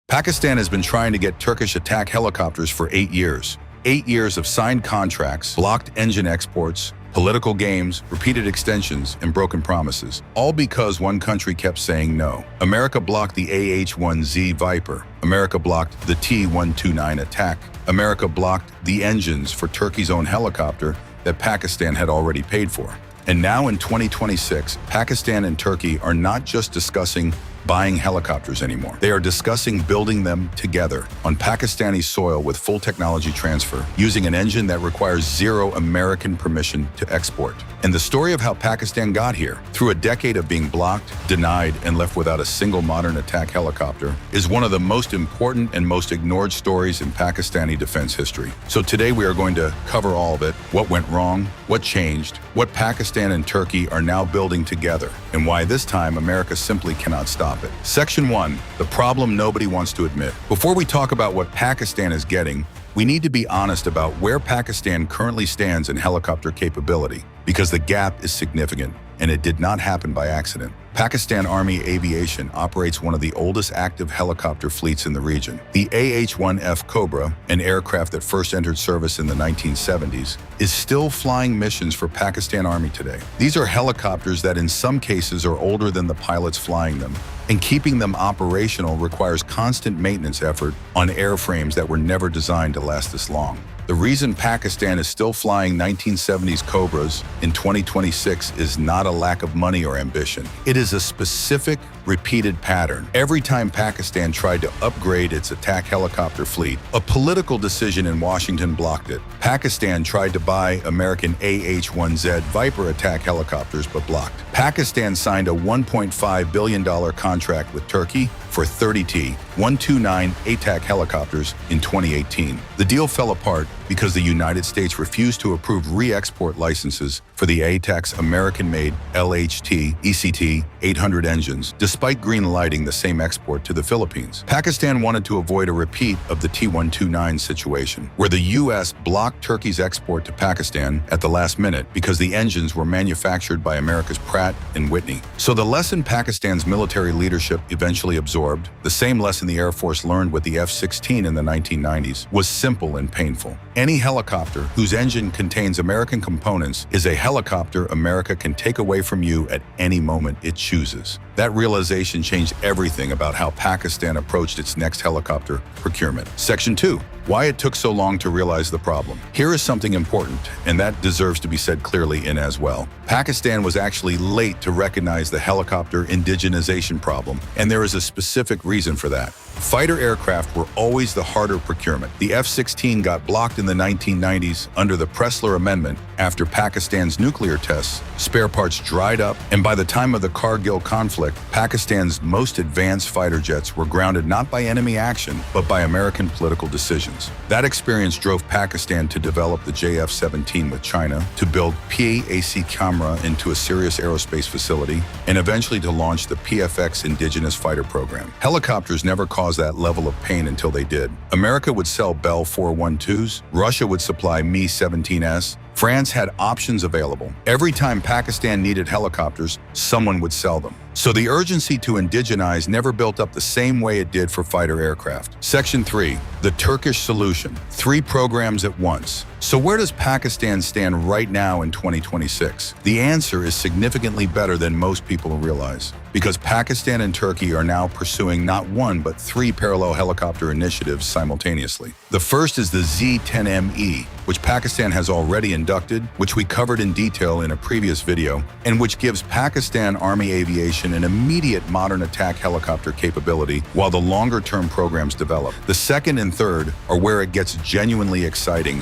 Pakistan has been trying to get Turkish attack helicopters for 8 years. 8 years of signed contracts, blocked engine exports, political games, repeated extensions, and broken promises. All because one country kept saying no. America blocked the AH-1Z Viper. America blocked the T129 ATAK. America blocked the engines for Turkey's own helicopter that Pakistan had already paid for. And now in 2026, Pakistan and Turkey are not just discussing buying helicopters anymore. They are discussing building them together on Pakistani soil with full technology transfer, using an engine that requires zero American permission to export. And the story of how Pakistan got here, through a decade of being blocked, denied, and left without a single modern attack helicopter, is one of the most important and most ignored stories in Pakistani defense history. So today we are going to cover all of it, what went wrong, what changed, what Pakistan and Turkey are now building together, and why this time America simply cannot stop it. Section 1, the problem nobody wants to admit. Before we talk about what Pakistan is getting, we need to be honest about where Pakistan currently stands in helicopter capability, because the gap is significant, and it did not happen by accident. Pakistan Army Aviation operates one of the oldest active helicopter fleets in the region. The AH-1F Cobra, an aircraft that first entered service in the 1970s, is still flying missions for Pakistan Army today. These are helicopters that in some cases are older than the pilots flying them, and keeping them operational requires constant maintenance effort on airframes that were never designed to last this long. The reason Pakistan is still flying 1970s Cobras in 2026 is not a lack of money or ambition. It is a specific, repeated pattern. Every time Pakistan tried to upgrade its attack helicopter fleet, a political decision in Washington blocked it. Pakistan tried to buy American AH-1Z Viper attack helicopters but blocked. Pakistan signed a $1.5 billion contract with Turkey for 30 T129 ATAK helicopters in 2018. The deal fell apart because the United States refused to approve re-export licenses for the ATAK's American-made LHT ECT 800 engines, despite green-lighting the same export to the Philippines. Pakistan wanted to avoid a repeat of the T129 situation, where the U.S. blocked Turkey's export to Pakistan at the last minute because the engines were manufactured by America's Pratt & Whitney. So the lesson Pakistan's military leadership eventually absorbed, the same lesson the Air Force learned with the F-16 in the 1990s, was simple and painful. Any helicopter whose engine contains American components is a helicopter America can take away from you at any moment it chooses. That realization changed everything about how Pakistan approached its next helicopter procurement. Section 2. Why it took so long to realize the problem. Here is something important, and that deserves to be said clearly in as well. Pakistan was actually late to recognize the helicopter indigenization problem, and there is a specific reason for that. Fighter aircraft were always the harder procurement. The F-16 got blocked in the 1990s under the Pressler Amendment after Pakistan's nuclear tests. Spare parts dried up, and by the time of the Kargil conflict, Pakistan's most advanced fighter jets were grounded not by enemy action, but by American political decisions. That experience drove Pakistan to develop the JF-17 with China, to build PAC Camera into a serious aerospace facility, and eventually to launch the PFX indigenous fighter program. Helicopters never caused that level of pain until they did. America would sell Bell 412s, Russia would supply Mi-17s, France had options available. Every time Pakistan needed helicopters, someone would sell them. So the urgency to indigenize never built up the same way it did for fighter aircraft. Section 3. The Turkish solution. 3 programs at once. So where does Pakistan stand right now in 2026? The answer is significantly better than most people realize, because Pakistan and Turkey are now pursuing not 1 but 3 parallel helicopter initiatives simultaneously. The first is the Z-10ME, which Pakistan has already inducted, which we covered in detail in a previous video, and which gives Pakistan Army Aviation an immediate modern attack helicopter capability while the longer-term programs develop. The second and third are where it gets genuinely exciting,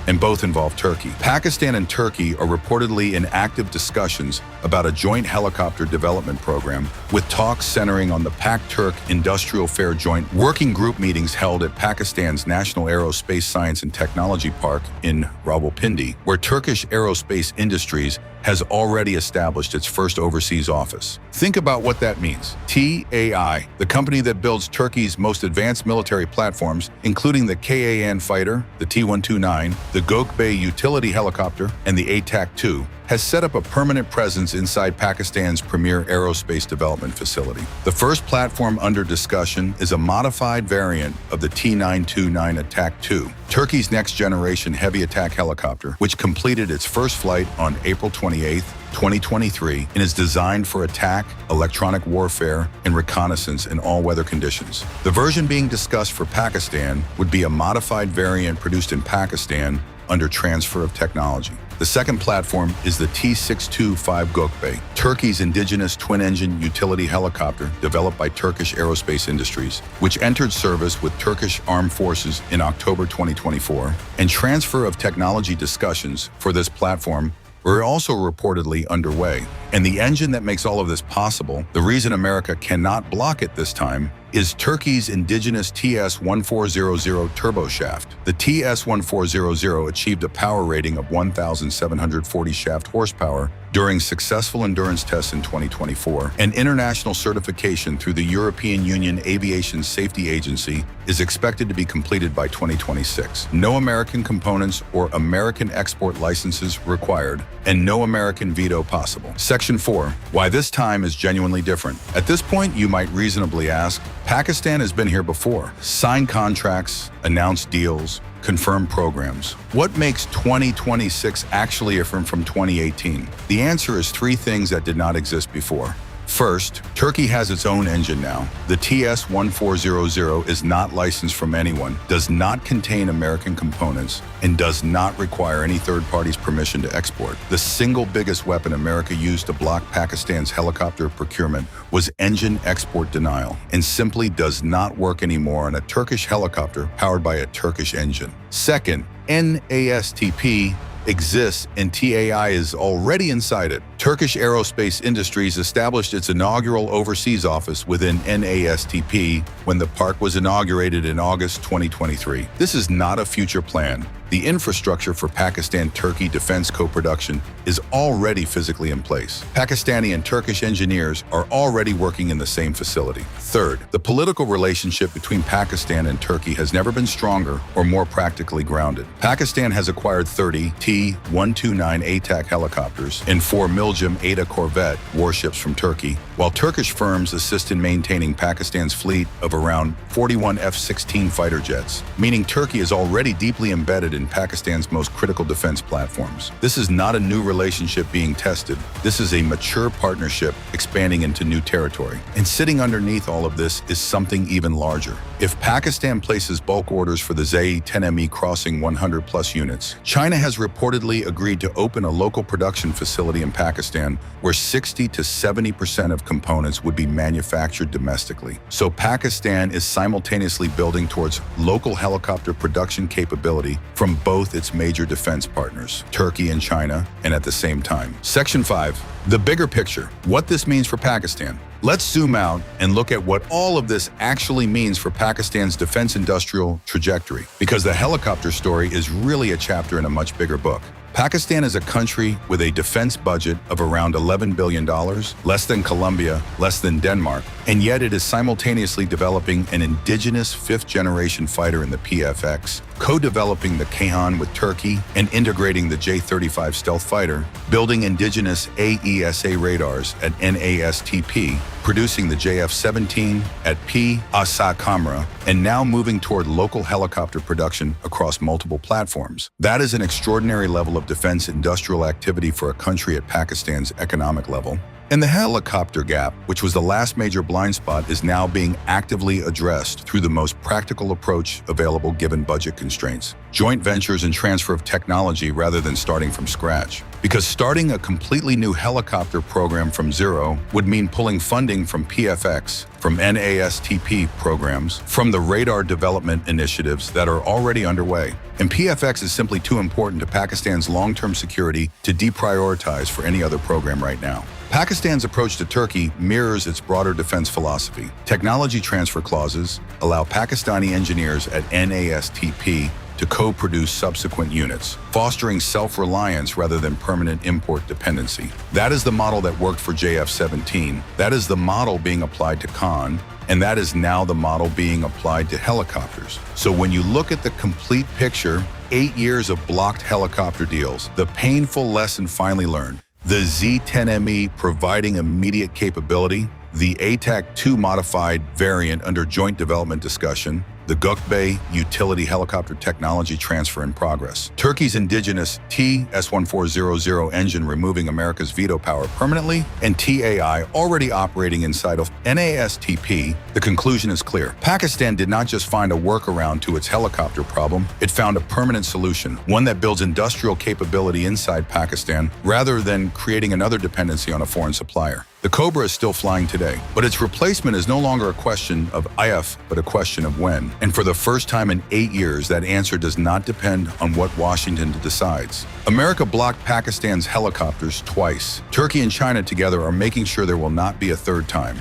and both involve Turkey. Pakistan and Turkey are reportedly in active discussions about a joint helicopter development program, with talks centering on the Pak-Turk Industrial Fair Joint Working Group meetings held at Pakistan's National Aerospace Science and Technology Park in Rawalpindi, where Turkish aerospace industries has already established its first overseas office. Think about what that means. TAI, the company that builds Turkey's most advanced military platforms, including the KAN fighter, the T129, the Gökbey utility helicopter, and the ATAK-2, has set up a permanent presence inside Pakistan's premier aerospace development facility. The first platform under discussion is a modified variant of the T129 ATAK II, Turkey's next-generation heavy attack helicopter, which completed its first flight on April 28, 2023, and is designed for attack, electronic warfare, and reconnaissance in all weather conditions. The version being discussed for Pakistan would be a modified variant produced in Pakistan under transfer of technology. The second platform is the T625 Cobra, Turkey's indigenous twin-engine utility helicopter developed by Turkish Aerospace Industries, which entered service with Turkish Armed Forces in October 2024, and transfer of technology discussions for this platform were also reportedly underway. And the engine that makes all of this possible, the reason America cannot block it this time, is Turkey's indigenous TS1400 turboshaft. The TS1400 achieved a power rating of 1,740 shaft horsepower during successful endurance tests in 2024, and international certification through the European Union Aviation Safety Agency is expected to be completed by 2026. No American components or American export licenses required, and no American veto possible. Section 4. Why this time is genuinely different. At this point, you might reasonably ask, Pakistan has been here before. Signed contracts, announced deals, confirmed programs. What makes 2026 actually different from 2018? The answer is three things that did not exist before. First, Turkey has its own engine now. The TS1400 is not licensed from anyone, does not contain American components, and does not require any third party's permission to export. The single biggest weapon America used to block Pakistan's helicopter procurement was engine export denial, and simply does not work anymore on a Turkish helicopter powered by a Turkish engine. Second, NASTP exists and TAI is already inside it. Turkish Aerospace Industries established its inaugural overseas office within NASTP when the park was inaugurated in August 2023. This is not a future plan. The infrastructure for Pakistan-Turkey defense co-production is already physically in place. Pakistani and Turkish engineers are already working in the same facility. Third, the political relationship between Pakistan and Turkey has never been stronger or more practically grounded. Pakistan has acquired 30 T129 ATAK helicopters and 4 Miljam Ada Corvette warships from Turkey, while Turkish firms assist in maintaining Pakistan's fleet of around 41 F-16 fighter jets, meaning Turkey is already deeply embedded in Pakistan's most critical defense platforms. This is not a new relationship being tested. This is a mature partnership expanding into new territory. And sitting underneath all of this is something even larger. If Pakistan places bulk orders for the ZE-10ME crossing 100+ units, China has reportedly agreed to open a local production facility in Pakistan where 60 to 70% of components would be manufactured domestically. So Pakistan is simultaneously building towards local helicopter production capability from both its major defense partners, Turkey and China, and at the same time. Section 5. The bigger picture. What this means for Pakistan. Let's zoom out and look at what all of this actually means for Pakistan's defense industrial trajectory, because the helicopter story is really a chapter in a much bigger book. Pakistan is a country with a defense budget of around $11 billion, less than Colombia, less than Denmark, and yet it is simultaneously developing an indigenous fifth-generation fighter in the PFX, co-developing the Cayhan with Turkey, and integrating the J-35 stealth fighter, building indigenous AESA radars at NASTP, producing the JF-17 at Asa Kamra, and now moving toward local helicopter production across multiple platforms. That is an extraordinary level of defense industrial activity for a country at Pakistan's economic level. And the helicopter gap, which was the last major blind spot, is now being actively addressed through the most practical approach available given budget constraints. Joint ventures and transfer of technology rather than starting from scratch. Because starting a completely new helicopter program from zero would mean pulling funding from PFX, from NASTP programs, from the radar development initiatives that are already underway. And PFX is simply too important to Pakistan's long-term security to deprioritize for any other program right now. Pakistan's approach to Turkey mirrors its broader defense philosophy. Technology transfer clauses allow Pakistani engineers at NASTP to co-produce subsequent units, fostering self-reliance rather than permanent import dependency. That is the model that worked for JF-17. That is the model being applied to Khan, and that is now the model being applied to helicopters. So when you look at the complete picture, 8 years of blocked helicopter deals, the painful lesson finally learned, the Z-10ME providing immediate capability, the ATAK-2 modified variant under joint development discussion, the Gökbey utility helicopter technology transfer in progress, Turkey's indigenous TS-1400 engine removing America's veto power permanently, and TAI already operating inside of NASTP, the conclusion is clear. Pakistan did not just find a workaround to its helicopter problem, it found a permanent solution, one that builds industrial capability inside Pakistan rather than creating another dependency on a foreign supplier. The Cobra is still flying today, but its replacement is no longer a question of if, but a question of when. And for the first time in 8 years, that answer does not depend on what Washington decides. America blocked Pakistan's helicopters twice. Turkey and China together are making sure there will not be a third time.